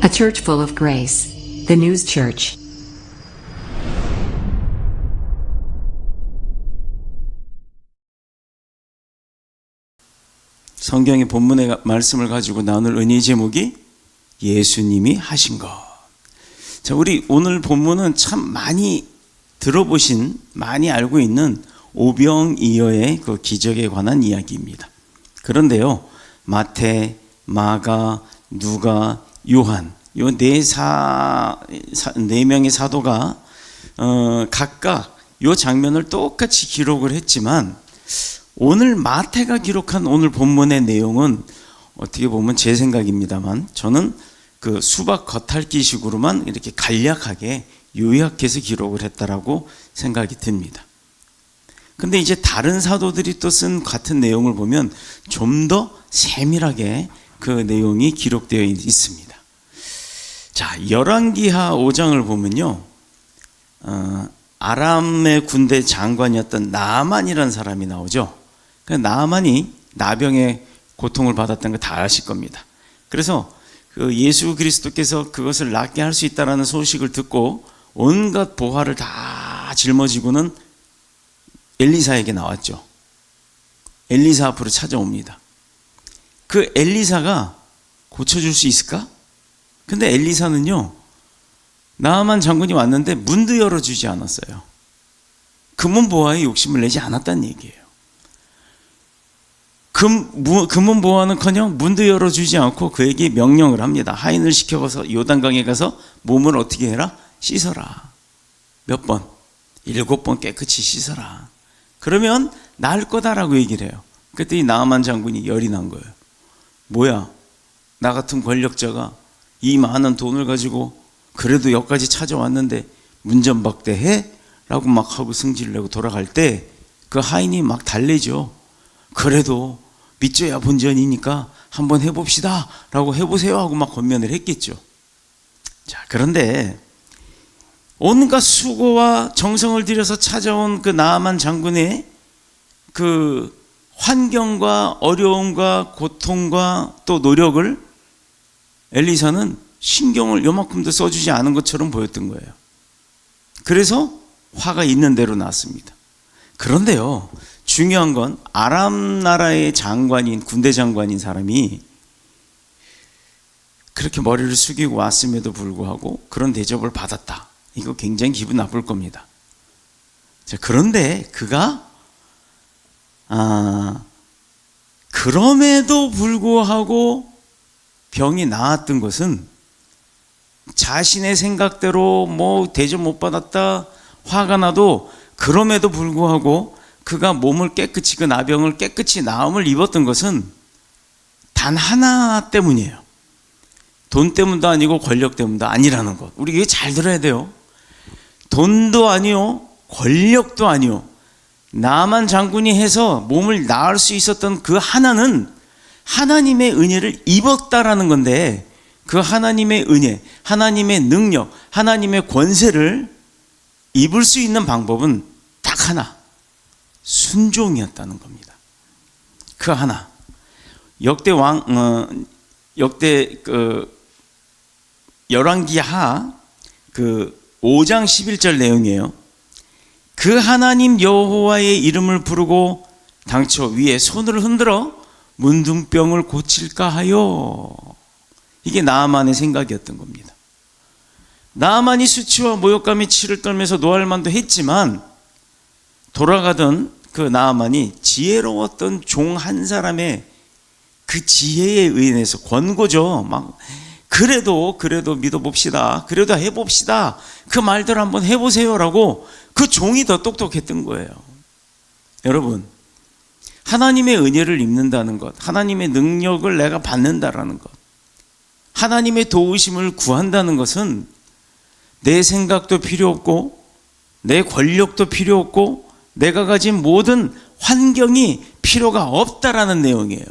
A church full of grace. The News Church. 성경의 본문의 말씀을 가지고 나눌 은혜의 제목이 예수님이 하신 것. 자, 우리 오늘 본문은 참 많이 들어보신, 많이 알고 있는 오병이어의 그 기적에 관한 이야기입니다. 그런데요, 마태, 마가, 누가, 요한 요 네 명의 사도가 각각 요 장면을 똑같이 기록을 했지만, 오늘 마태가 기록한 오늘 본문의 내용은 어떻게 보면 제 생각입니다만, 저는 그 수박 겉핥기식으로만 이렇게 간략하게 요약해서 기록을 했다라고 생각이 듭니다. 근데 이제 다른 사도들이 또 쓴 같은 내용을 보면 좀 더 세밀하게 그 내용이 기록되어 있습니다. 자, 열왕기하 5장을 보면요, 아람의 군대 장관이었던 나아만이라는 사람이 나오죠. 그 나아만이 나병의 고통을 받았다는 거 다 아실 겁니다. 그래서 그 예수 그리스도께서 그것을 낫게 할 수 있다는 소식을 듣고 온갖 보화를 다 짊어지고는 엘리사에게 나왔죠. 엘리사 앞으로 찾아옵니다. 그 엘리사가 고쳐줄 수 있을까? 근데 엘리사는요, 나아만 장군이 왔는데 문도 열어주지 않았어요. 금은 보화에 욕심을 내지 않았다는 얘기예요. 금은 보화는커녕 문도 열어주지 않고 그에게 명령을 합니다. 하인을 시켜서 요단강에 가서 몸을 어떻게 해라? 씻어라. 몇 번? 7번 깨끗이 씻어라. 그러면 나을 거다라고 얘기를 해요. 그랬더니 나아만 장군이 열이 난 거예요. 뭐야, 나 같은 권력자가 이 많은 돈을 가지고 그래도 여기까지 찾아왔는데 문전박대해? 라고 막 하고 승질을 내고 돌아갈 때 그 하인이 막 달래죠. 그래도 믿져야 본전이니까 한번 해봅시다 라고 해보세요 하고 막 권면을 했겠죠. 자, 그런데 온갖 수고와 정성을 들여서 찾아온 그 나아만 장군의 그 환경과 어려움과 고통과 또 노력을 엘리사는 신경을 요만큼도 써주지 않은 것처럼 보였던 거예요. 그래서 화가 있는 대로 났습니다. 그런데요, 중요한 건 아람 나라의 장관인, 군대 장관인 사람이 그렇게 머리를 숙이고 왔음에도 불구하고 그런 대접을 받았다. 이거 굉장히 기분 나쁠 겁니다. 자, 그런데 그가 그럼에도 불구하고 병이 나았던 것은 자신의 생각대로 뭐 대접 못 받았다, 화가 나도 그럼에도 불구하고 그가 몸을 깨끗이, 그 나병을 깨끗이 나음을 입었던 것은 단 하나 때문이에요. 돈 때문도 아니고 권력 때문도 아니라는 것. 우리 이거 잘 들어야 돼요. 돈도 아니요, 권력도 아니요. 나아만 장군이 해서 몸을 나을 수 있었던 그 하나는 하나님의 은혜를 입었다라는 건데, 그 하나님의 은혜, 하나님의 능력, 하나님의 권세를 입을 수 있는 방법은 딱 하나, 순종이었다는 겁니다. 그 하나. 열왕기하 5장 11절 내용이에요. 그 하나님 여호와의 이름을 부르고 당초 위에 손을 흔들어 문둥병을 고칠까 하여. 이게 나아만의 생각이었던 겁니다. 나아만이 수치와 모욕감에 치를 떨면서 노할만도 했지만, 돌아가던 그 나아만이 지혜로웠던 종 한 사람의 그 지혜에 의해서 권고죠. 막 그래도 믿어봅시다, 그래도 해봅시다, 그 말들 한번 해보세요라고 그 종이 더 똑똑했던 거예요. 여러분, 하나님의 은혜를 입는다는 것, 하나님의 능력을 내가 받는다라는 것, 하나님의 도우심을 구한다는 것은 내 생각도 필요 없고 내 권력도 필요 없고 내가 가진 모든 환경이 필요가 없다라는 내용이에요.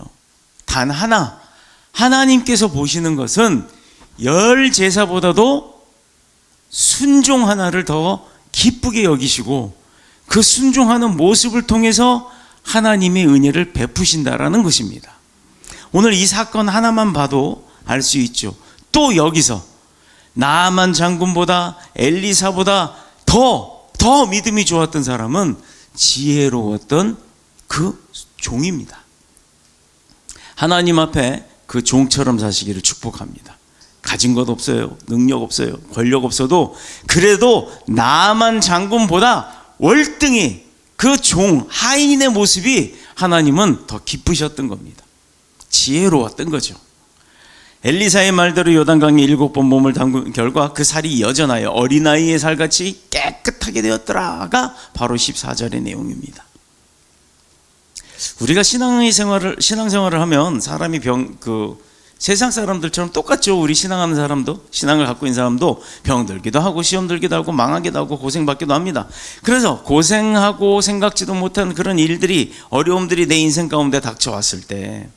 단 하나, 하나님께서 보시는 것은 열 제사보다도 순종 하나를 더 기쁘게 여기시고, 그 순종하는 모습을 통해서 하나님의 은혜를 베푸신다라는 것입니다. 오늘 이 사건 하나만 봐도 알 수 있죠. 또 여기서 나아만 장군보다 엘리사보다 더 믿음이 좋았던 사람은 지혜로웠던 그 종입니다. 하나님 앞에 그 종처럼 사시기를 축복합니다. 가진 것 없어요. 능력 없어요. 권력 없어도 그래도 나아만 장군보다 월등히 그 종 하인의 모습이 하나님은 더 기쁘셨던 겁니다. 지혜로웠던 거죠. 엘리사의 말대로 요단강에 7번 몸을 담근 결과 그 살이 여전하여 어린아이의 살같이 깨끗하게 되었더라가 바로 14절의 내용입니다. 우리가 신앙생활을 하면 사람이 세상 사람들처럼 똑같죠. 우리 신앙하는 사람도, 신앙을 갖고 있는 사람도 병들기도 하고 시험 들기도 하고 망하기도 하고 고생받기도 합니다. 그래서 고생하고 생각지도 못한 그런 일들이, 어려움들이 내 인생 가운데 닥쳐왔을 때,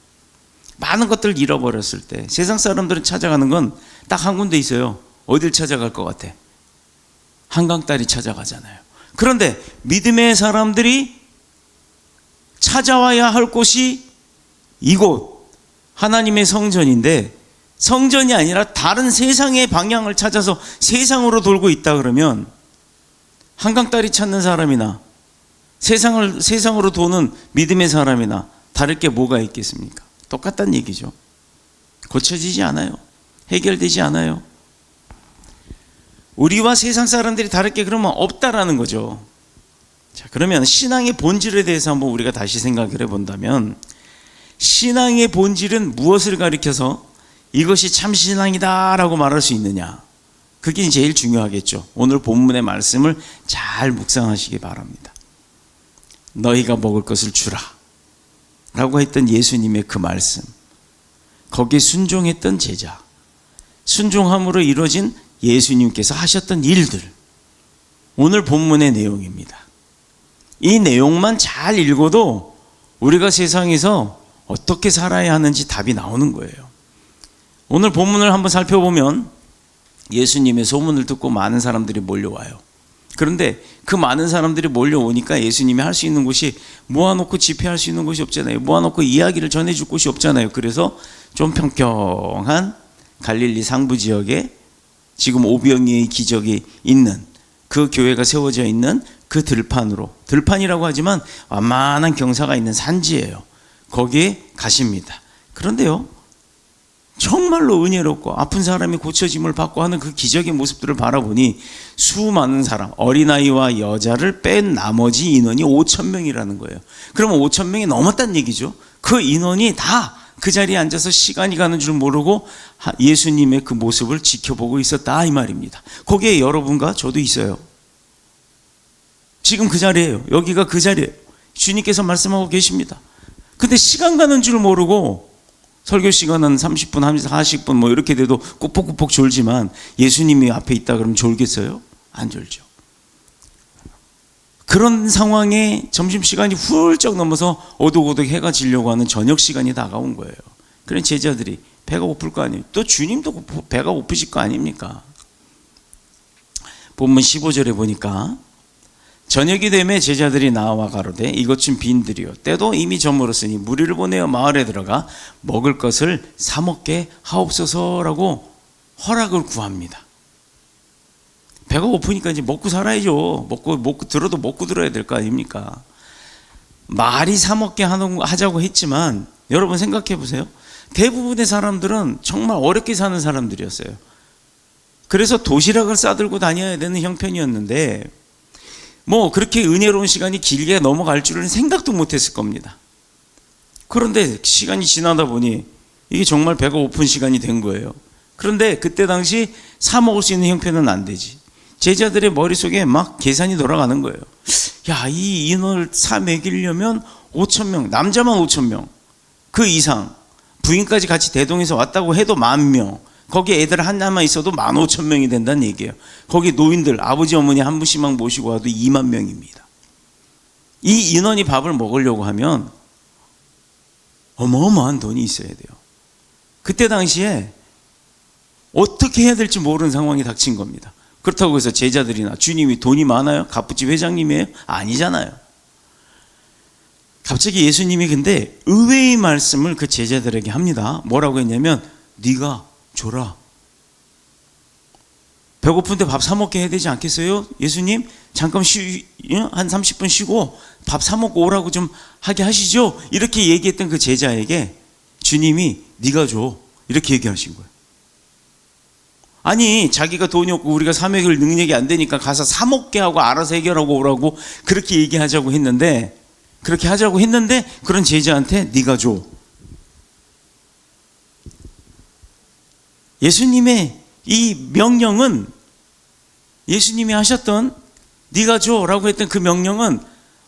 많은 것들을 잃어버렸을 때 세상 사람들은 찾아가는 건 딱 한 군데 있어요. 어딜 찾아갈 것 같아? 한강다리 찾아가잖아요. 그런데 믿음의 사람들이 찾아와야 할 곳이 이곳 하나님의 성전인데, 성전이 아니라 다른 세상의 방향을 찾아서 세상으로 돌고 있다 그러면 한강다리 찾는 사람이나 세상으로 도는 믿음의 사람이나 다를 게 뭐가 있겠습니까? 똑같다는 얘기죠. 고쳐지지 않아요. 해결되지 않아요. 우리와 세상 사람들이 다를 게 그러면 없다라는 거죠. 자, 그러면 신앙의 본질에 대해서 한번 우리가 다시 생각을 해본다면, 신앙의 본질은 무엇을 가리켜서 이것이 참 신앙이다라고 말할 수 있느냐? 그게 제일 중요하겠죠. 오늘 본문의 말씀을 잘 묵상하시기 바랍니다. 너희가 먹을 것을 주라 라고 했던 예수님의 그 말씀, 거기에 순종했던 제자, 순종함으로 이루어진 예수님께서 하셨던 일들, 오늘 본문의 내용입니다. 이 내용만 잘 읽어도 우리가 세상에서 어떻게 살아야 하는지 답이 나오는 거예요. 오늘 본문을 한번 살펴보면 예수님의 소문을 듣고 많은 사람들이 몰려와요. 그런데 그 많은 사람들이 몰려오니까 예수님이 할 수 있는 곳이, 모아놓고 집회할 수 있는 곳이 없잖아요. 모아놓고 이야기를 전해줄 곳이 없잖아요. 그래서 좀 평평한 갈릴리 상부 지역에 지금 오병이의 기적이 있는 그 교회가 세워져 있는 그 들판이라고 하지만 완만한 경사가 있는 산지예요. 거기에 가십니다. 그런데요, 정말로 은혜롭고 아픈 사람이 고쳐짐을 받고 하는 그 기적의 모습들을 바라보니 수많은 사람, 어린아이와 여자를 뺀 나머지 인원이 5,000명이라는 거예요. 그러면 5,000명이 넘었다는 얘기죠. 그 인원이 다 그 자리에 앉아서 시간이 가는 줄 모르고 예수님의 그 모습을 지켜보고 있었다, 이 말입니다. 거기에 여러분과 저도 있어요. 지금 그 자리예요. 여기가 그 자리예요. 주님께서 말씀하고 계십니다. 근데 시간 가는 줄 모르고, 설교 시간은 30분, 40분 뭐 이렇게 돼도 꾸벅꾸벅 졸지만 예수님이 앞에 있다 그러면 졸겠어요? 안 졸죠. 그런 상황에 점심시간이 훌쩍 넘어서 오독오독 해가 지려고 하는 저녁 시간이 다가온 거예요. 그런 제자들이 배가 고플 거 아니에요. 또 주님도 배가 고프실 거 아닙니까? 본문 15절에 보니까 저녁이 되매 제자들이 나와 가로되 이것 좀 빈들이요 때도 이미 저물었으니 무리를 보내어 마을에 들어가 먹을 것을 사 먹게 하옵소서라고 허락을 구합니다. 배가 고프니까 이제 먹고 살아야죠. 먹고 들어도 먹고 들어야 될 거 아닙니까? 말이 사 먹게 하자고 했지만 여러분 생각해 보세요. 대부분의 사람들은 정말 어렵게 사는 사람들이었어요. 그래서 도시락을 싸들고 다녀야 되는 형편이었는데, 뭐 그렇게 은혜로운 시간이 길게 넘어갈 줄은 생각도 못했을 겁니다. 그런데 시간이 지나다 보니 이게 정말 배가 고픈 시간이 된 거예요. 그런데 그때 당시 사 먹을 수 있는 형편은 안 되지. 제자들의 머릿속에 막 계산이 돌아가는 거예요. 야, 이 인원을 사 먹이려면 5,000명, 남자만 5,000명, 그 이상, 부인까지 같이 대동해서 왔다고 해도 10,000명, 거기에 애들 하나만 있어도 15,000명이 된다는 얘기예요. 거기 노인들, 아버지 어머니 한 분씩만 모시고 와도 20,000명입니다. 이 인원이 밥을 먹으려고 하면 어마어마한 돈이 있어야 돼요. 그때 당시에 어떻게 해야 될지 모르는 상황이 닥친 겁니다. 그렇다고 해서 제자들이나 주님이 돈이 많아요? 갑부집 회장님이에요? 아니잖아요. 갑자기 예수님이 근데 의외의 말씀을 그 제자들에게 합니다. 뭐라고 했냐면 네가 줘라. 배고픈데 밥 사 먹게 해야 되지 않겠어요? 예수님 잠깐 한 30분 쉬고 밥 사 먹고 오라고 좀 하게 하시죠. 이렇게 얘기했던 그 제자에게 주님이 네가 줘 이렇게 얘기하신 거예요. 아니 자기가 돈이 없고 우리가 사 먹을 능력이 안 되니까 가서 사 먹게 하고 알아서 해결하고 오라고 그렇게 얘기하자고 했는데 그런 제자한테 네가 줘. 예수님의 이 명령은 예수님이 하셨던 네가 줘라고 했던 그 명령은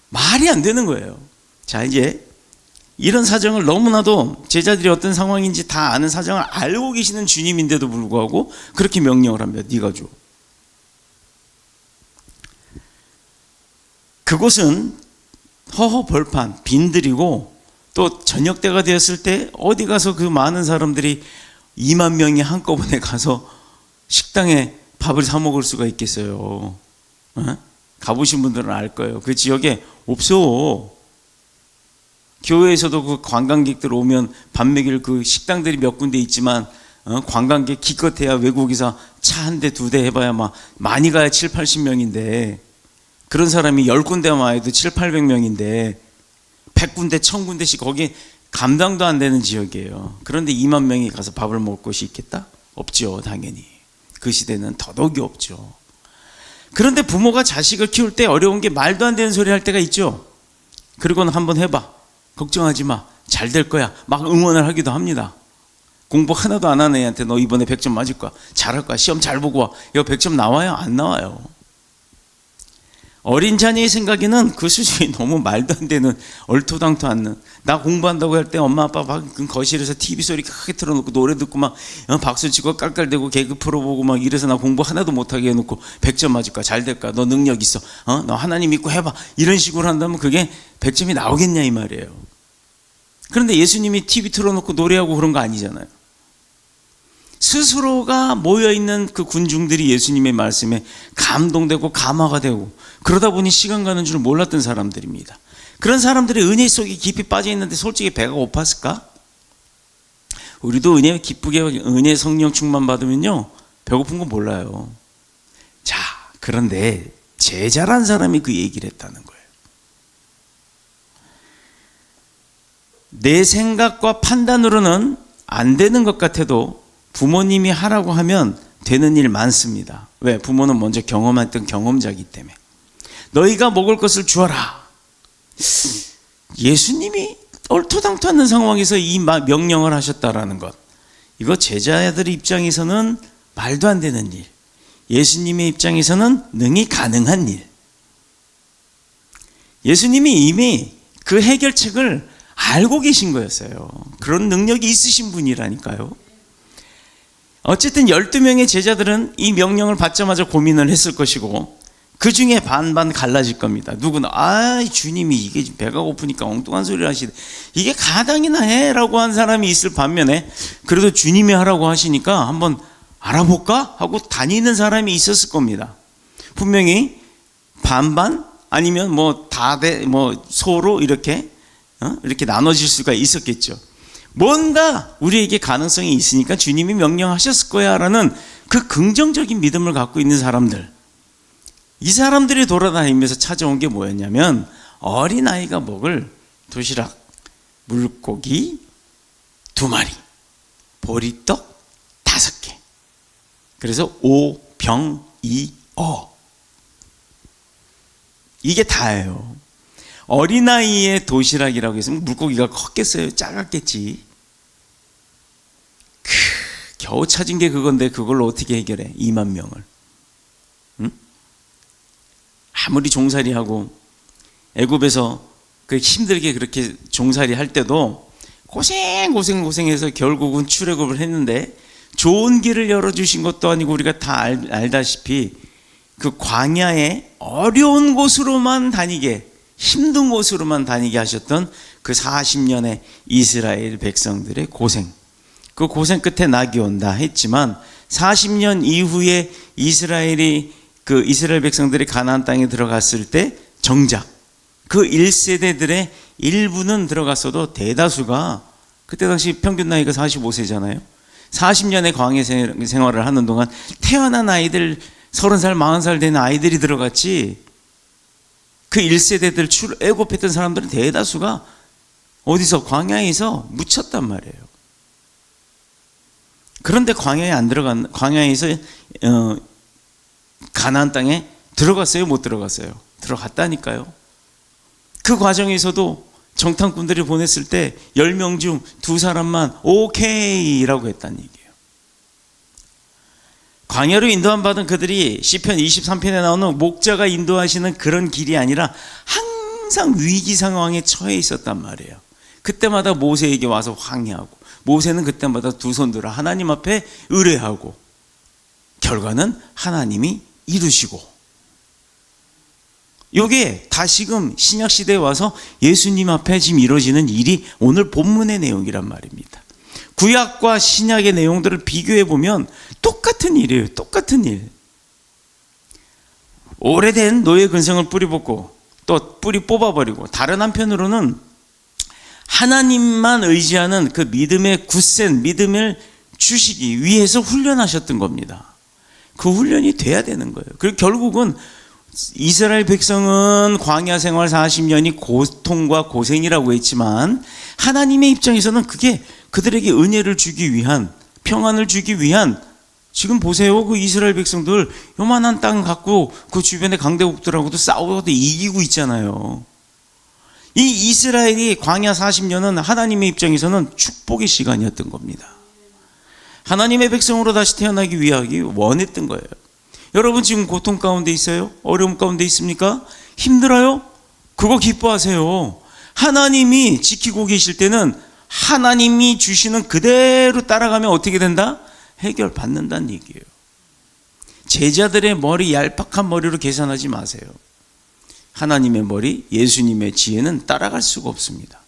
말이 안 되는 거예요. 자, 이제 이런 사정을 너무나도 제자들이 어떤 상황인지 다 아는 사정을 알고 계시는 주님인데도 불구하고 그렇게 명령을 합니다. 네가 줘. 그곳은 허허벌판 빈들이고 또 저녁 때가 되었을 때 어디 가서 그 많은 사람들이 2만 명이 한꺼번에 가서 식당에 밥을 사 먹을 수가 있겠어요. 가보신 분들은 알 거예요. 그 지역에 없어. 교회에서도 그 관광객들 오면 밥 먹일 그 식당들이 몇 군데 있지만 관광객 기껏해야 외국에서 차 한 대, 두 대 해봐야 많이 가야 7, 80명인데 그런 사람이 10군데만 와도 7, 800명인데 100군데, 1000군데씩 거기 감당도 안 되는 지역이에요. 그런데 2만 명이 가서 밥을 먹을 곳이 있겠다? 없죠, 당연히. 그 시대는 더더욱이 없죠. 그런데 부모가 자식을 키울 때 어려운 게 말도 안 되는 소리 할 때가 있죠. 그리고는 한번 해봐. 걱정하지 마. 잘 될 거야. 막 응원을 하기도 합니다. 공부 하나도 안 하는 애한테 너 이번에 100점 맞을 거야. 잘할 거야. 시험 잘 보고 와. 이거 100점 나와요? 안 나와요. 어린 자녀의 생각에는 그 수준이 너무 말도 안 되는 얼토당토 않는 나 공부한다고 할 때 엄마 아빠 거실에서 TV 소리 크게 틀어놓고 노래 듣고 막 박수치고 깔깔대고 개그 풀어보고 막 이래서 나 공부 하나도 못하게 해놓고 100점 맞을 거야. 잘 될 거야. 너 능력 있어. 너 하나님 믿고 해봐. 이런 식으로 한다면 그게 100점이 나오겠냐 이 말이에요. 그런데 예수님이 TV 틀어놓고 노래하고 그런 거 아니잖아요. 스스로가 모여있는 그 군중들이 예수님의 말씀에 감동되고 감화가 되고 그러다 보니 시간 가는 줄 몰랐던 사람들입니다. 그런 사람들이 은혜 속에 깊이 빠져 있는데 솔직히 배가 고팠을까? 우리도 은혜 기쁘게 은혜 성령 충만 받으면요 배고픈 거 몰라요. 자, 그런데 제자란 사람이 그 얘기를 했다는 거예요. 내 생각과 판단으로는 안 되는 것 같아도 부모님이 하라고 하면 되는 일 많습니다. 왜? 부모는 먼저 경험했던 경험자이기 때문에. 너희가 먹을 것을 주어라. 예수님이 얼토당토 않는 상황에서 이 명령을 하셨다라는 것. 이거 제자들의 입장에서는 말도 안 되는 일. 예수님의 입장에서는 능히 가능한 일. 예수님이 이미 그 해결책을 알고 계신 거였어요. 그런 능력이 있으신 분이라니까요. 어쨌든 12명의 제자들은 이 명령을 받자마자 고민을 했을 것이고 그 중에 반반 갈라질 겁니다. 누구는 주님이 이게 배가 고프니까 엉뚱한 소리를 하시네. 이게 가당이나 해라고 한 사람이 있을 반면에 그래도 주님이 하라고 하시니까 한번 알아볼까? 하고 다니는 사람이 있었을 겁니다. 분명히 반반 아니면 서로 이렇게 나눠질 수가 있었겠죠. 뭔가 우리에게 가능성이 있으니까 주님이 명령하셨을 거야 라는 그 긍정적인 믿음을 갖고 있는 사람들, 이 사람들이 돌아다니면서 찾아온 게 뭐였냐면 어린아이가 먹을 도시락, 물고기 2마리, 보리떡 5개. 그래서 오병이어, 이게 다예요. 어린아이의 도시락이라고 했으면 물고기가 컸겠어요? 작았겠지. 겨우 찾은 게 그건데 그걸로 어떻게 해결해? 2만 명을. 응? 아무리 종살이하고 애굽에서 그 힘들게 그렇게 종살이 할 때도 고생해서 결국은 출애굽을 했는데 좋은 길을 열어주신 것도 아니고 우리가 다 알다시피 그 광야에 어려운 곳으로만 다니게, 힘든 곳으로만 다니게 하셨던 그 40년의 이스라엘 백성들의 고생, 그 고생 끝에 낙이 온다 했지만 40년 이후에 이스라엘 백성들이 가나안 땅에 들어갔을 때 정작 그 1세대들의 일부는 들어갔어도 대다수가, 그때 당시 평균 나이가 45세잖아요. 40년의 광야 생활을 하는 동안 태어난 아이들 30살, 40살 된 아이들이 들어갔지, 그 1세대들 애굽했던 사람들은 대다수가 어디서 광야에서 묻혔단 말이에요. 그런데 광야에서 가나안 땅에 들어갔어요, 못 들어갔어요? 들어갔다니까요. 그 과정에서도 정탐꾼들이 보냈을 때 10명 중 2사람만 오케이라고 했다는 얘기예요. 광야로 인도함 받은 그들이 시편 23편에 나오는 목자가 인도하시는 그런 길이 아니라 항상 위기 상황에 처해 있었단 말이에요. 그때마다 모세에게 와서 항의하고, 모세는 그때마다 두 손 들어 하나님 앞에 의뢰하고, 결과는 하나님이 이루시고, 이게 다시금 신약시대에 와서 예수님 앞에 지금 이루어지는 일이 오늘 본문의 내용이란 말입니다. 구약과 신약의 내용들을 비교해 보면 똑같은 일이에요. 똑같은 일. 오래된 노예 근성을 뿌리 뽑고 또 뿌리 뽑아버리고, 다른 한편으로는 하나님만 의지하는 그 믿음의 굳센 믿음을 주시기 위해서 훈련하셨던 겁니다. 그 훈련이 돼야 되는 거예요. 그리고 결국은 이스라엘 백성은 광야 생활 40년이 고통과 고생이라고 했지만, 하나님의 입장에서는 그게 그들에게 은혜를 주기 위한, 평안을 주기 위한, 지금 보세요. 그 이스라엘 백성들 요만한 땅 갖고 그 주변의 강대국들하고도 싸우고도 이기고 있잖아요. 이 이스라엘이 광야 40년은 하나님의 입장에서는 축복의 시간이었던 겁니다. 하나님의 백성으로 다시 태어나기 위하기 원했던 거예요. 여러분 지금 고통 가운데 있어요? 어려움 가운데 있습니까? 힘들어요? 그거 기뻐하세요. 하나님이 지키고 계실 때는 하나님이 주시는 그대로 따라가면 어떻게 된다? 해결받는다는 얘기예요. 제자들의 머리, 얄팍한 머리로 계산하지 마세요. 하나님의 머리, 예수님의 지혜는 따라갈 수가 없습니다.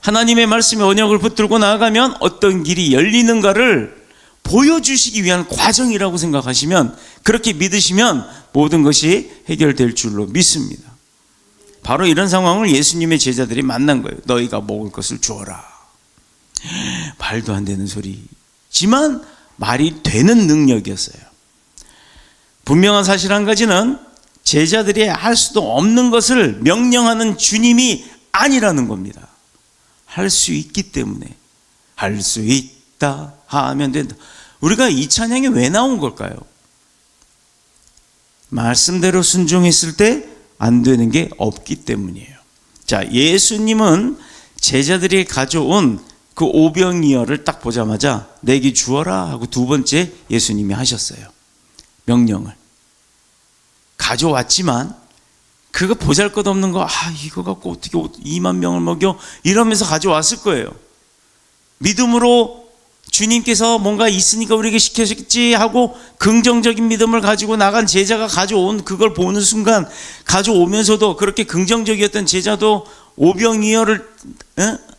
하나님의 말씀의 언약을 붙들고 나아가면 어떤 길이 열리는가를 보여주시기 위한 과정이라고 생각하시면, 그렇게 믿으시면 모든 것이 해결될 줄로 믿습니다. 바로 이런 상황을 예수님의 제자들이 만난 거예요. 너희가 먹을 것을 주어라. 말도 안 되는 소리지만 말이 되는 능력이었어요. 분명한 사실 한 가지는 제자들이 할 수도 없는 것을 명령하는 주님이 아니라는 겁니다. 할 수 있기 때문에, 할 수 있다 하면 된다. 우리가 이 찬양이 왜 나온 걸까요? 말씀대로 순종했을 때 안 되는 게 없기 때문이에요. 자, 예수님은 제자들이 가져온 그 오병이어를 딱 보자마자 내게 주어라 하고 두 번째 예수님이 하셨어요. 명령을 가져왔지만, 그거 보잘것없는 거, 이거 갖고 어떻게 2만 명을 먹여, 이러면서 가져왔을 거예요. 믿음으로 주님께서 뭔가 있으니까 우리에게 시켜줬겠지 하고 긍정적인 믿음을 가지고 나간 제자가 가져온 그걸 보는 순간, 가져오면서도 그렇게 긍정적이었던 제자도 오병이어를,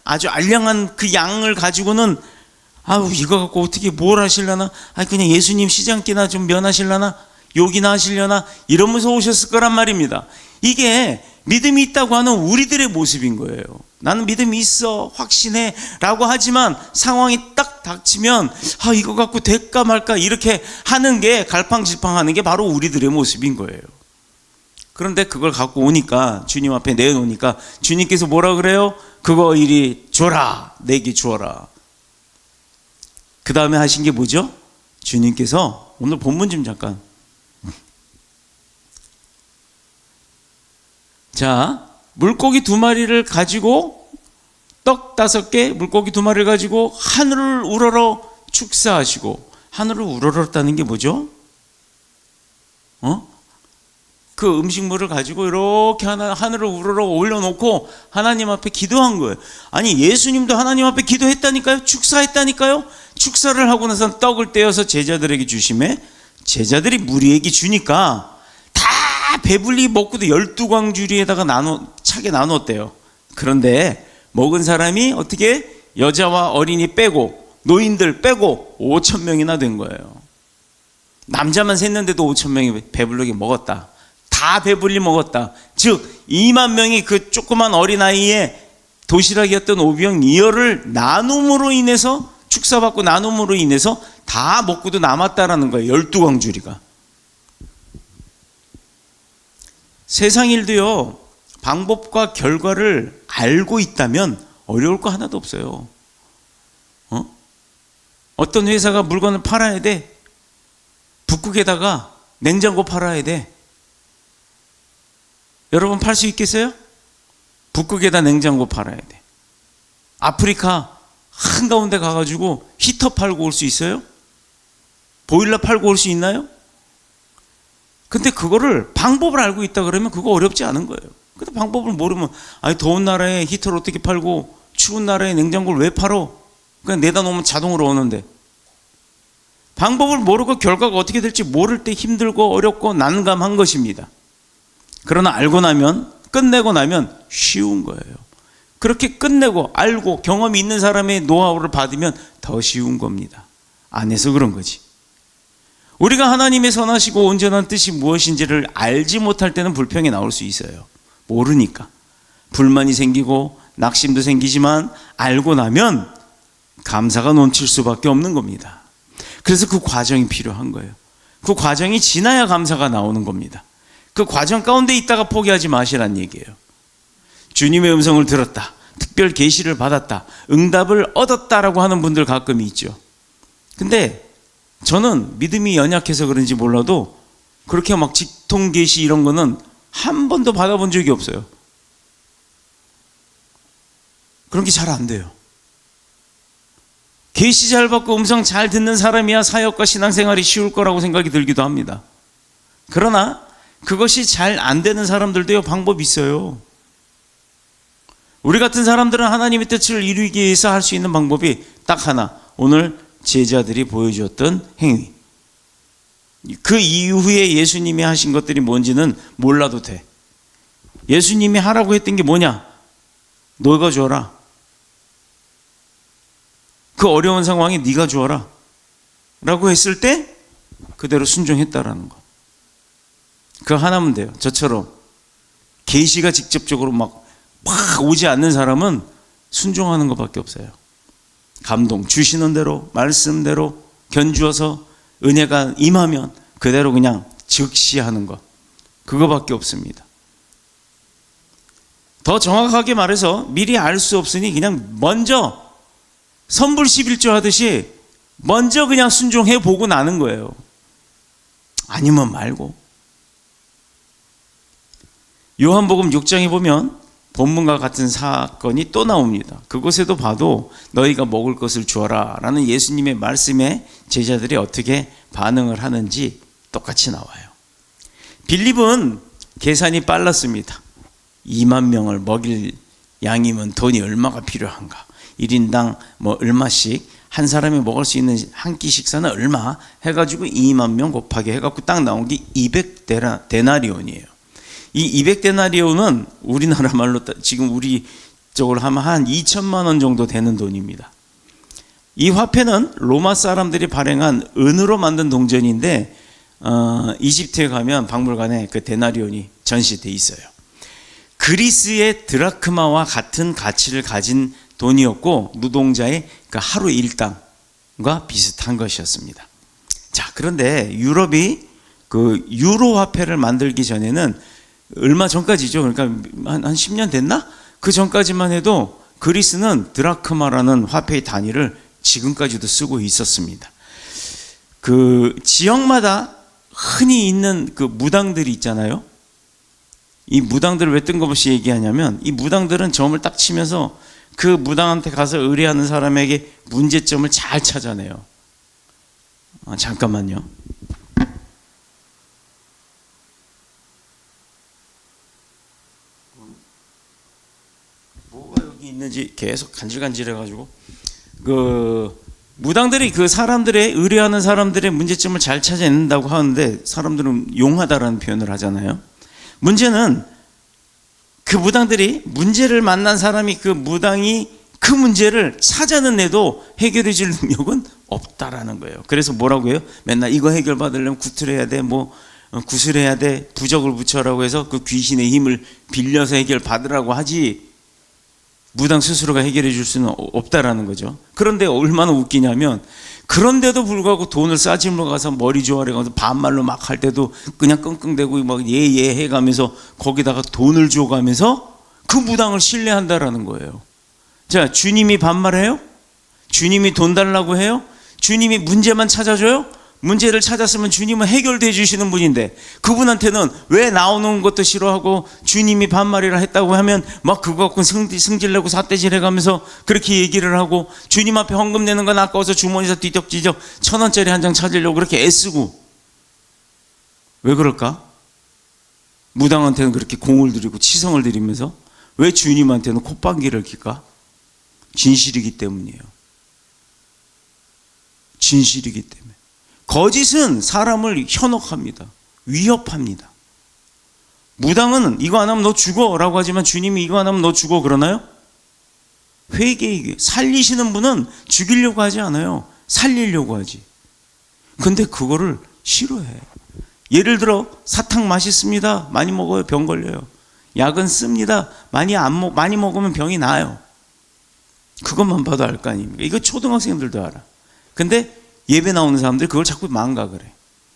아주 알량한 그 양을 가지고는 이거 갖고 어떻게 뭘 하시려나, 그냥 예수님 시장기나 좀 면하시려나, 욕이나 하시려나, 이러면서 오셨을 거란 말입니다. 이게 믿음이 있다고 하는 우리들의 모습인 거예요. 나는 믿음이 있어, 확신해 라고 하지만 상황이 딱 닥치면 이거 갖고 될까 말까 이렇게 하는 게, 갈팡질팡하는 게 바로 우리들의 모습인 거예요. 그런데 그걸 갖고 오니까, 주님 앞에 내놓으니까 주님께서 뭐라 그래요? 그거 이리 줘라, 내게 주어라. 그 다음에 하신 게 뭐죠? 주님께서, 오늘 본문 좀 잠깐, 자, 물고기 2마리를 가지고, 떡 5개, 물고기 2마리를 가지고 하늘을 우러러 축사하시고, 하늘을 우러렀다는 게 뭐죠? 그 음식물을 가지고 이렇게 하늘을 우러러 올려놓고 하나님 앞에 기도한 거예요. 아니, 예수님도 하나님 앞에 기도했다니까요? 축사했다니까요? 축사를 하고 나서 떡을 떼어서 제자들에게 주심에, 제자들이 무리에게 주니까 다 배불리 먹고도 12광주리에다가 차게 나눴대요. 그런데 먹은 사람이 어떻게, 여자와 어린이 빼고 노인들 빼고 5,000명이나 된 거예요. 남자만 셌는데도 5,000명이 배불르게 먹었다. 다 배불리 먹었다. 즉 2만 명이 그 조그만 어린아이의 도시락이었던 오병이어를 나눔으로 인해서 축사받고 나눔으로 인해서 다 먹고도 남았다라는 거예요. 12광주리가. 세상 일도요, 방법과 결과를 알고 있다면 어려울 거 하나도 없어요. 어떤 회사가 물건을 팔아야 돼. 북극에다가 냉장고 팔아야 돼. 여러분 팔 수 있겠어요? 북극에다 냉장고 팔아야 돼. 아프리카 한가운데 가가지고 히터 팔고 올 수 있어요? 보일러 팔고 올 수 있나요? 근데 그거를 방법을 알고 있다 그러면 그거 어렵지 않은 거예요. 근데 방법을 모르면, 아니 더운 나라에 히터를 어떻게 팔고 추운 나라에 냉장고를 왜 팔어? 그냥 내다 놓으면 자동으로 오는데. 방법을 모르고 결과가 어떻게 될지 모를 때 힘들고 어렵고 난감한 것입니다. 그러나 알고 나면, 끝내고 나면 쉬운 거예요. 그렇게 끝내고 알고 경험이 있는 사람의 노하우를 받으면 더 쉬운 겁니다. 안 해서 그런 거지. 우리가 하나님의 선하시고 온전한 뜻이 무엇인지를 알지 못할 때는 불평이 나올 수 있어요. 모르니까. 불만이 생기고 낙심도 생기지만 알고 나면 감사가 넘칠 수밖에 없는 겁니다. 그래서 그 과정이 필요한 거예요. 그 과정이 지나야 감사가 나오는 겁니다. 그 과정 가운데 있다가 포기하지 마시란 얘기예요. 주님의 음성을 들었다, 특별 계시를 받았다, 응답을 얻었다라고 하는 분들 가끔 있죠. 근데 저는 믿음이 연약해서 그런지 몰라도 그렇게 막 직통 계시 이런 거는 한 번도 받아본 적이 없어요. 그런 게 잘 안 돼요. 계시 잘 받고 음성 잘 듣는 사람이야 사역과 신앙생활이 쉬울 거라고 생각이 들기도 합니다. 그러나 그것이 잘 안 되는 사람들도요, 방법이 있어요. 우리 같은 사람들은 하나님의 뜻을 이루기 위해서 할 수 있는 방법이 딱 하나, 오늘 제자들이 보여주었던 행위. 그 이후에 예수님이 하신 것들이 뭔지는 몰라도 돼. 예수님이 하라고 했던 게 뭐냐? 너가 줘라. 그 어려운 상황에 네가 주어라 라고 했을 때 그대로 순종했다라는 거. 그거 하나면 돼요. 저처럼 계시가 직접적으로 막 오지 않는 사람은 순종하는 것밖에 없어요. 감동 주시는 대로 말씀대로 견주어서 은혜가 임하면 그대로 그냥 즉시 하는 것, 그거밖에 없습니다. 더 정확하게 말해서 미리 알 수 없으니 그냥 먼저 선불 11조 하듯이 먼저 그냥 순종해 보고 나는 거예요. 아니면 말고. 요한복음 6장에 보면 본문과 같은 사건이 또 나옵니다. 그곳에도 봐도 너희가 먹을 것을 주어라 라는 예수님의 말씀에 제자들이 어떻게 반응을 하는지 똑같이 나와요. 빌립은 계산이 빨랐습니다. 2만 명을 먹일 양이면 돈이 얼마가 필요한가, 1인당 뭐 얼마씩, 한 사람이 먹을 수 있는 한 끼 식사는 얼마 해가지고 2만 명 곱하기 해갖고 딱 나온 게 200데나리온이에요. 이 200데나리온은 우리나라 말로 지금 우리 쪽으로 하면 한 2천만 원 정도 되는 돈입니다. 이 화폐는 로마 사람들이 발행한 은으로 만든 동전인데 이집트에 가면 박물관에 그 데나리온이 전시돼 있어요. 그리스의 드라크마와 같은 가치를 가진 돈이었고 노동자의 그 하루 일당과 비슷한 것이었습니다. 자, 그런데 유럽이 그 유로 화폐를 만들기 전에는 얼마 전까지죠. 그러니까 한 10년 됐나? 그 전까지만 해도 그리스는 드라크마라는 화폐의 단위를 지금까지도 쓰고 있었습니다. 그 지역마다 흔히 있는 그 무당들이 있잖아요. 이 무당들을 왜 뜬금없이 얘기하냐면 이 무당들은 점을 딱 치면서 그 무당한테 가서 의뢰하는 사람에게 문제점을 잘 찾아내요. 잠깐만요. 뭐가 여기 있는지 계속 간질간질해가지고 그 무당들이 그 사람들의 의뢰하는 사람들의 문제점을 잘 찾아낸다고 하는데 사람들은 용하다라는 표현을 하잖아요. 문제는 그 무당들이 문제를 만난 사람이 그 무당이 그 문제를 찾아내도 해결해 줄 능력은 없다라는 거예요. 그래서 뭐라고 해요? 맨날 이거 해결받으려면 구틀해야 돼, 뭐 구슬해야 돼, 부적을 붙여라고 해서 그 귀신의 힘을 빌려서 해결받으라고 하지, 무당 스스로가 해결해 줄 수는 없다라는 거죠. 그런데 얼마나 웃기냐면 그런데도 불구하고 돈을 싸짐으로 가서 머리 조아려 가서 반말로 막 할 때도 그냥 끙끙대고 막 예예 해가면서 거기다가 돈을 줘가면서 그 무당을 신뢰한다라는 거예요. 자, 주님이 반말해요? 주님이 돈 달라고 해요? 주님이 문제만 찾아줘요? 문제를 찾았으면 주님은 해결해 주시는 분인데 그분한테는 왜 나오는 것도 싫어하고 주님이 반말이라 했다고 하면 막 그거 갖고 승질내고 삿대질 해가면서 그렇게 얘기를 하고 주님 앞에 헌금 내는 건 아까워서 주머니에서 뒤적뒤적 1,000원짜리 한 장 찾으려고 그렇게 애쓰고 왜 그럴까? 무당한테는 그렇게 공을 들이고 치성을 들이면서 왜 주님한테는 콧방귀를 낄까? 진실이기 때문이에요. 진실이기 때문에. 거짓은 사람을 현혹합니다. 위협합니다. 무당은 이거 안 하면 너 죽어 라고 하지만 주님이 이거 안 하면 너 죽어 그러나요? 회개에게 살리시는 분은 죽이려고 하지 않아요. 살리려고 하지. 근데 그거를 싫어해. 예를 들어 사탕 맛있습니다. 많이 먹어요. 병 걸려요. 약은 씁니다. 많이 먹으면 병이 나요. 그것만 봐도 알 거 아닙니까? 이거 초등학생들도 알아. 근데 예배 나오는 사람들이 그걸 자꾸 망각을 해.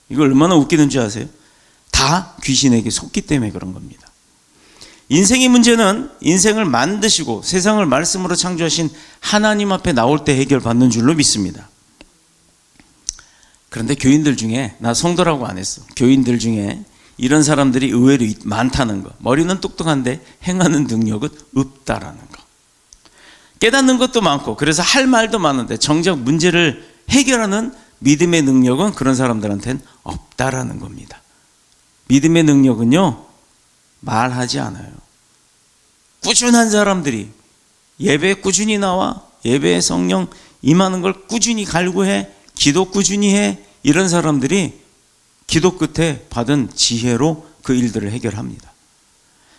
이거 얼마나 웃기는 줄 아세요? 다 귀신에게 속기 때문에 그런 겁니다. 인생의 문제는 인생을 만드시고 세상을 말씀으로 창조하신 하나님 앞에 나올 때 해결받는 줄로 믿습니다. 그런데 교인들 중에, 나 성도라고 안 했어, 교인들 중에 이런 사람들이 의외로 많다는 거. 머리는 똑똑한데 행하는 능력은 없다라는 거. 깨닫는 것도 많고 그래서 할 말도 많은데 정작 문제를 해결하는 믿음의 능력은 그런 사람들한테는 없다라는 겁니다. 믿음의 능력은요, 말하지 않아요. 꾸준한 사람들이 예배에 꾸준히 나와, 예배에 성령 임하는 걸 꾸준히 갈구해, 기도 꾸준히 해, 이런 사람들이 기도 끝에 받은 지혜로 그 일들을 해결합니다.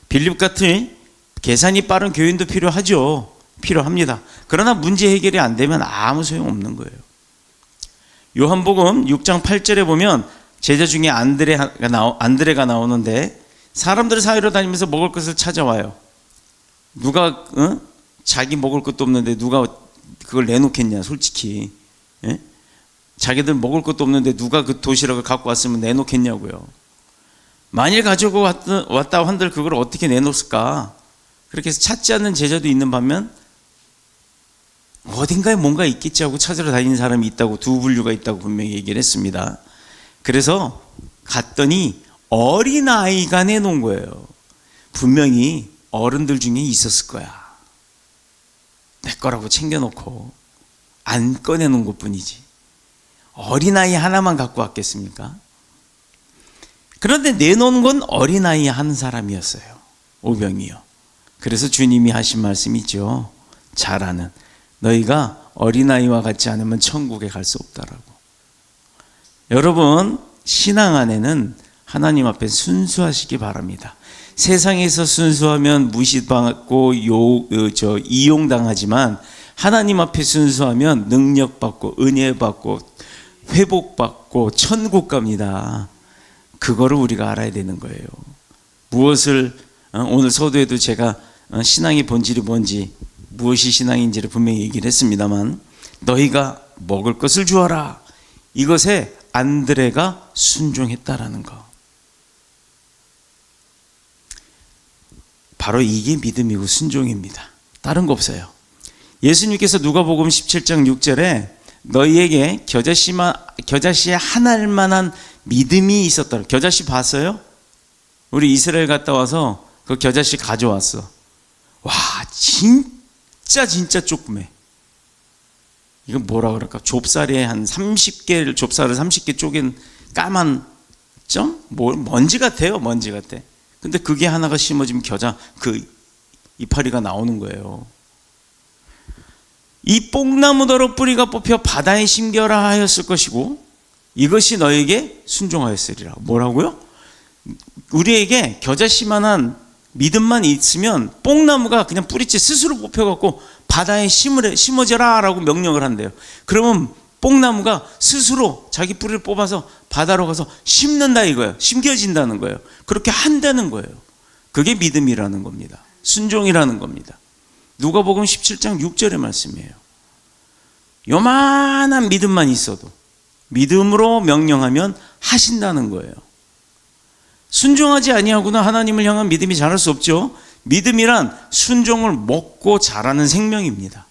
빌립 같은 계산이 빠른 교인도 필요하죠. 필요합니다. 그러나 문제 해결이 안 되면 아무 소용없는 거예요. 요한복음 6장 8절에 보면 제자 중에 안드레가 나오는데 사람들 사이로 다니면서 먹을 것을 찾아와요. 누가 자기 먹을 것도 없는데 누가 그걸 내놓겠냐 솔직히. 예? 자기들 먹을 것도 없는데 누가 그 도시락을 갖고 왔으면 내놓겠냐고요. 만일 가지고 왔다 한들 그걸 어떻게 내놓을까? 그렇게 해서 찾지 않는 제자도 있는 반면 어딘가에 뭔가 있겠지 하고 찾으러 다니는 사람이 있다고, 두 분류가 있다고 분명히 얘기를 했습니다. 그래서 갔더니 어린아이가 내놓은 거예요. 분명히 어른들 중에 있었을 거야. 내 거라고 챙겨놓고 안 꺼내놓은 것뿐이지. 어린아이 하나만 갖고 왔겠습니까? 그런데 내놓은 건 어린아이 한 사람이었어요. 오병이요. 그래서 주님이 하신 말씀이 있죠. 잘 아는, 너희가 어린아이와 같지 않으면 천국에 갈 수 없다라고. 여러분, 신앙 안에는 하나님 앞에 순수하시기 바랍니다. 세상에서 순수하면 무시받고 이용당하지만 하나님 앞에 순수하면 능력받고 은혜받고 회복받고 천국 갑니다. 그거를 우리가 알아야 되는 거예요. 무엇을 오늘 서두에도 제가 신앙의 본질이 뭔지, 무엇이 신앙인지를 분명히 얘기를 했습니다만, 너희가 먹을 것을 주어라, 이것에 안드레가 순종했다라는 거. 바로 이게 믿음이고 순종입니다. 다른 거 없어요. 예수님께서 누가복음 17장 6절에 너희에게 겨자씨에 한알 만한 믿음이 있었다. 겨자씨 봤어요? 우리 이스라엘 갔다 와서 그 겨자씨 가져왔어. 와, 진짜 조그매. 이거 뭐라 그럴까? 좁쌀에 한 30개, 좁쌀을 30개 쪼갠 까만 점? 먼지 같아요. 먼지 같아. 근데 그게 하나가 심어지면 겨자 그 이파리가 나오는 거예요. 이 뽕나무더러 뿌리가 뽑혀 바다에 심겨라 하였을 것이고 이것이 너에게 순종하였으리라. 뭐라고요? 우리에게 겨자씨만한 믿음만 있으면 뽕나무가 그냥 뿌리째 스스로 뽑혀갖고 바다에 심어져라 라고 명령을 한대요. 그러면 뽕나무가 스스로 자기 뿌리를 뽑아서 바다로 가서 심는다 이거예요. 심겨진다는 거예요. 그렇게 한다는 거예요. 그게 믿음이라는 겁니다. 순종이라는 겁니다. 누가복음 17장 6절의 말씀이에요. 요만한 믿음만 있어도 믿음으로 명령하면 하신다는 거예요. 순종하지 아니하고는 하나님을 향한 믿음이 자랄 수 없죠. 믿음이란 순종을 먹고 자라는 생명입니다.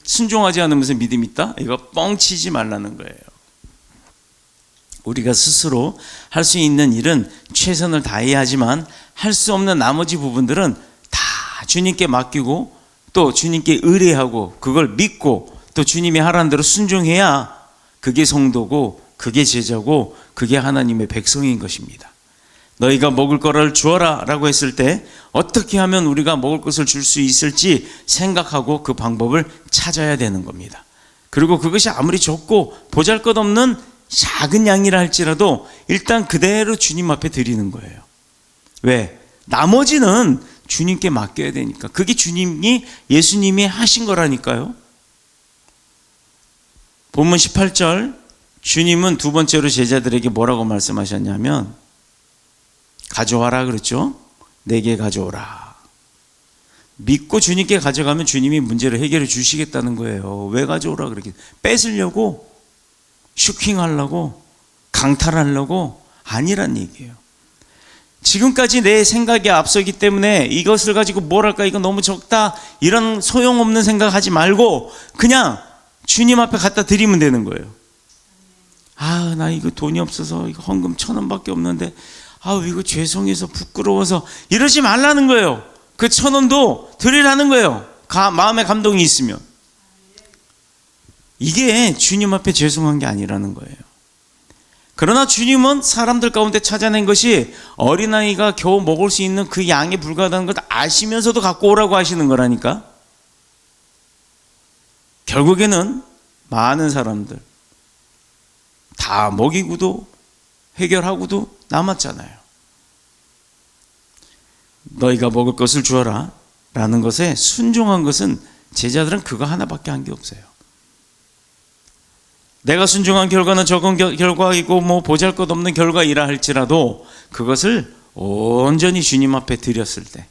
순종하지 않으면서 믿음 있다? 이거 뻥치지 말라는 거예요. 우리가 스스로 할 수 있는 일은 최선을 다해야 하지만 할 수 없는 나머지 부분들은 다 주님께 맡기고 또 주님께 의뢰하고 그걸 믿고 또 주님이 하라는 대로 순종해야 그게 성도고 그게 제자고 그게 하나님의 백성인 것입니다. 너희가 먹을 거를 주어라 라고 했을 때 어떻게 하면 우리가 먹을 것을 줄 수 있을지 생각하고 그 방법을 찾아야 되는 겁니다. 그리고 그것이 아무리 적고 보잘것없는 작은 양이라 할지라도 일단 그대로 주님 앞에 드리는 거예요. 왜? 나머지는 주님께 맡겨야 되니까. 그게 예수님이 하신 거라니까요. 본문 18절 주님은 두 번째로 제자들에게 뭐라고 말씀하셨냐면 가져와라 그랬죠. 내게 가져오라. 믿고 주님께 가져가면 주님이 문제를 해결해 주시겠다는 거예요. 왜 가져오라 그렇게 뺏으려고 슈킹하려고 강탈하려고 아니란 얘기예요. 지금까지 내 생각이 앞서기 때문에 이것을 가지고 뭐랄까 이거 너무 적다 이런 소용없는 생각하지 말고 그냥 주님 앞에 갖다 드리면 되는 거예요. 아, 나 이거 돈이 없어서 이거 헌금 1,000원밖에 없는데 아, 이거 죄송해서 부끄러워서 이러지 말라는 거예요. 그 1,000원도 드리라는 거예요. 마음에 감동이 있으면. 이게 주님 앞에 죄송한 게 아니라는 거예요. 그러나 주님은 사람들 가운데 찾아낸 것이 어린아이가 겨우 먹을 수 있는 그 양에 불과하다는 걸 아시면서도 갖고 오라고 하시는 거라니까. 결국에는 많은 사람들 다 먹이고도 해결하고도 남았잖아요. 너희가 먹을 것을 주어라 라는 것에 순종한 것은 제자들은 그거 하나밖에 한 게 없어요. 내가 순종한 결과는 적은 결과이고 뭐 보잘것없는 결과이라 할지라도 그것을 온전히 주님 앞에 드렸을 때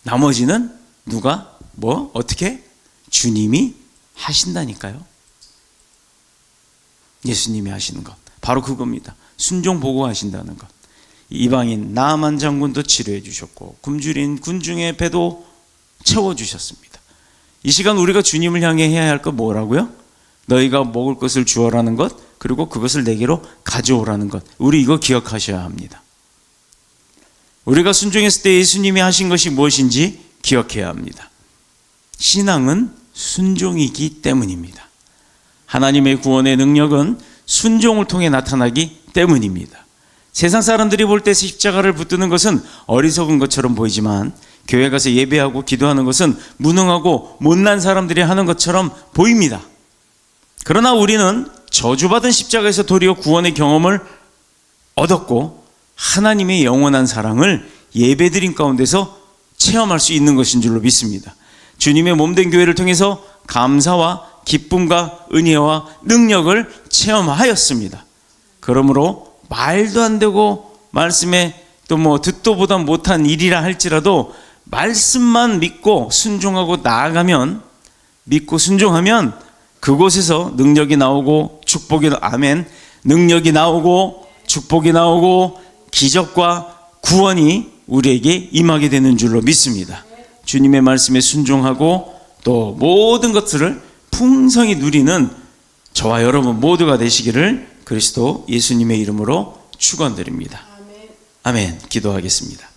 나머지는 누가 어떻게? 주님이 하신다니까요. 예수님이 하시는 것 바로 그겁니다. 순종 보고 하신다는 것. 이방인 나만 장군도 치료해 주셨고 굶주린 군중의 배도 채워주셨습니다. 이 시간 우리가 주님을 향해 해야 할 것 뭐라고요? 너희가 먹을 것을 주어라는 것, 그리고 그것을 내게로 가져오라는 것. 우리 이거 기억하셔야 합니다. 우리가 순종했을 때 예수님이 하신 것이 무엇인지 기억해야 합니다. 신앙은 순종이기 때문입니다. 하나님의 구원의 능력은 순종을 통해 나타나기 때문입니다. 세상 사람들이 볼 때 십자가를 붙드는 것은 어리석은 것처럼 보이지만 교회 가서 예배하고 기도하는 것은 무능하고 못난 사람들이 하는 것처럼 보입니다. 그러나 우리는 저주받은 십자가에서 도리어 구원의 경험을 얻었고 하나님의 영원한 사랑을 예배드림 가운데서 체험할 수 있는 것인 줄로 믿습니다. 주님의 몸된 교회를 통해서 감사와 기쁨과 은혜와 능력을 체험하였습니다. 그러므로 말도 안 되고 말씀에 또 듣도 보다 못한 일이라 할지라도 말씀만 믿고 순종하고 나아가면 믿고 순종하면 그곳에서 능력이 나오고 축복이 아멘 능력이 나오고 축복이 나오고 기적과 구원이 우리에게 임하게 되는 줄로 믿습니다. 주님의 말씀에 순종하고 또 모든 것들을 풍성히 누리는 저와 여러분 모두가 되시기를 그리스도 예수님의 이름으로 축원드립니다. 아멘. 기도하겠습니다.